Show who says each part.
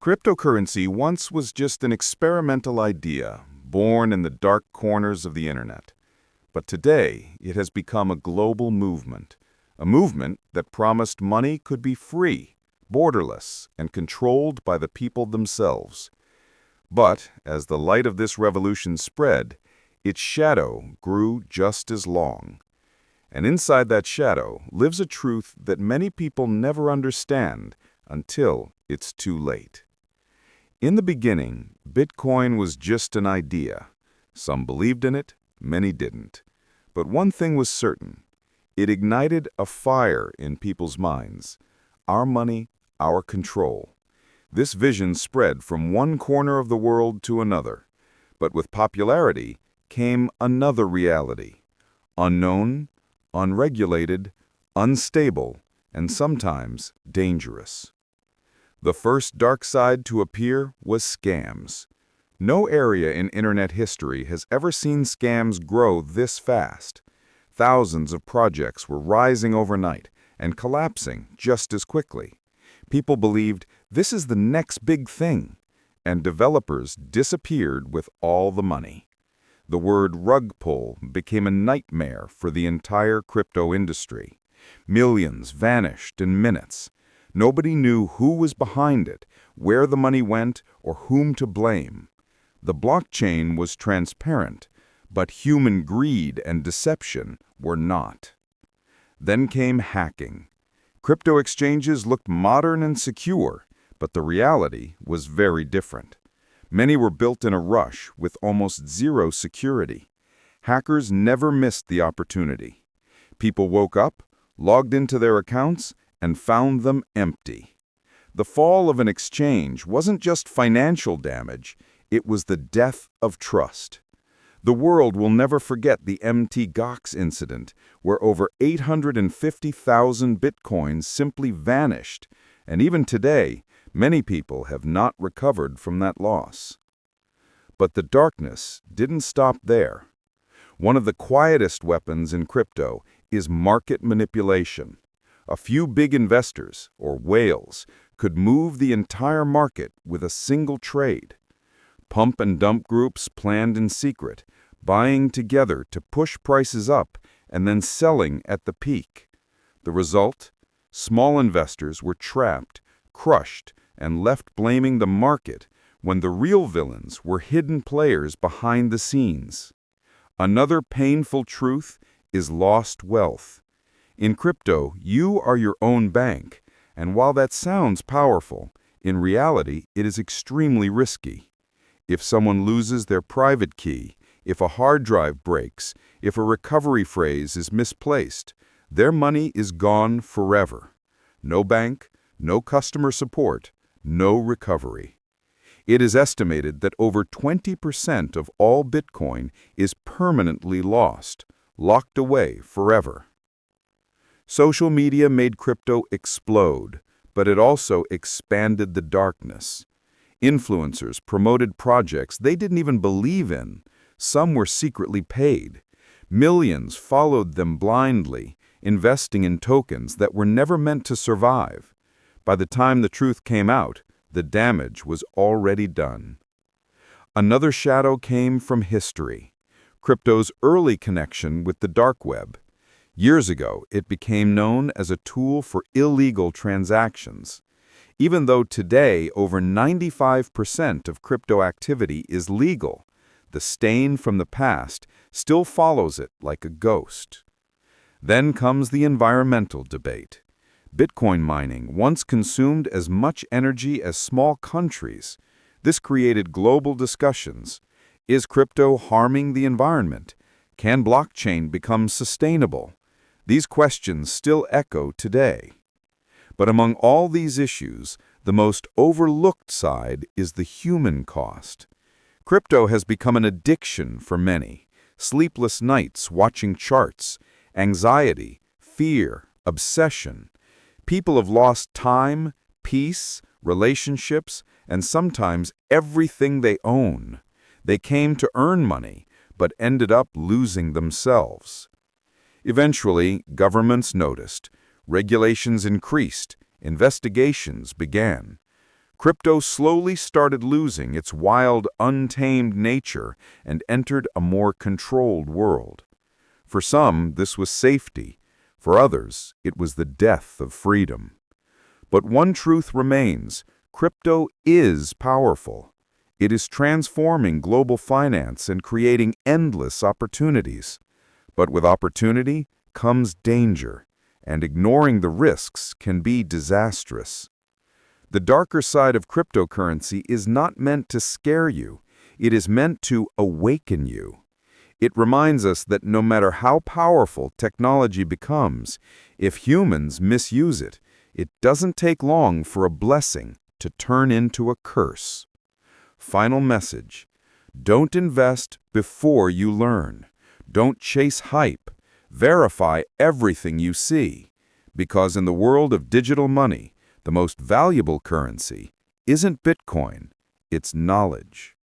Speaker 1: Cryptocurrency once was just an experimental idea, born in the dark corners of the internet. But today, it has become a global movement, a movement that promised money could be free, borderless, and controlled by the people themselves. But, as the light of this revolution spread, its shadow grew just as long. And inside that shadow lives a truth that many people never understand until it's too late. In the beginning, Bitcoin was just an idea. Some believed in it, many didn't. But one thing was certain. It ignited a fire in people's minds. Our money, our control. This vision spread from one corner of the world to another. But with popularity came another reality. Unknown, unregulated, unstable, and sometimes dangerous. The first dark side to appear was scams. No area in internet history has ever seen scams grow this fast. Thousands of projects were rising overnight and collapsing just as quickly. People believed this is the next big thing, and developers disappeared with all the money. The word rug pull became a nightmare for the entire crypto industry. Millions vanished in minutes. Nobody knew who was behind it, where the money went, or whom to blame. The blockchain was transparent, but human greed and deception were not. Then came hacking. Crypto exchanges looked modern and secure, but the reality was very different. Many were built in a rush with almost zero security. Hackers never missed the opportunity. People woke up, logged into their accounts, and found them empty. The fall of an exchange wasn't just financial damage, it was the death of trust. The world will never forget the Mt. Gox incident, where over 850,000 bitcoins simply vanished, and even today, many people have not recovered from that loss. But the darkness didn't stop there. One of the quietest weapons in crypto is market manipulation. A few big investors, or whales, could move the entire market with a single trade. Pump and dump groups planned in secret, buying together to push prices up and then selling at the peak. The result? Small investors were trapped, crushed, and left blaming the market when the real villains were hidden players behind the scenes. Another painful truth is lost wealth. In crypto, you are your own bank, and while that sounds powerful, in reality it is extremely risky. If someone loses their private key, if a hard drive breaks, if a recovery phrase is misplaced, their money is gone forever. No bank, no customer support, no recovery. It is estimated that over 20% of all Bitcoin is permanently lost, locked away forever. Social media made crypto explode, but it also expanded the darkness. Influencers promoted projects they didn't even believe in. Some were secretly paid. Millions followed them blindly, investing in tokens that were never meant to survive. By the time the truth came out, the damage was already done. Another shadow came from history, crypto's early connection with the dark web. Years ago, it became known as a tool for illegal transactions. Even though today over 95% of crypto activity is legal, the stain from the past still follows it like a ghost. Then comes the environmental debate. Bitcoin mining once consumed as much energy as small countries. This created global discussions. Is crypto harming the environment? Can blockchain become sustainable? These questions still echo today. But among all these issues, the most overlooked side is the human cost. Crypto has become an addiction for many. Sleepless nights watching charts, anxiety, fear, obsession. People have lost time, peace, relationships, and sometimes everything they own. They came to earn money, but ended up losing themselves. Eventually, governments noticed. Regulations increased. Investigations began. Crypto slowly started losing its wild, untamed nature and entered a more controlled world. For some, this was safety. For others, it was the death of freedom. But one truth remains: crypto is powerful. It is transforming global finance and creating endless opportunities. But with opportunity comes danger, and ignoring the risks can be disastrous. The darker side of cryptocurrency is not meant to scare you. It is meant to awaken you. It reminds us that no matter how powerful technology becomes, if humans misuse it, it doesn't take long for a blessing to turn into a curse. Final message: don't invest before you learn. Don't chase hype. Verify everything you see. Because in the world of digital money, the most valuable currency isn't Bitcoin, it's knowledge.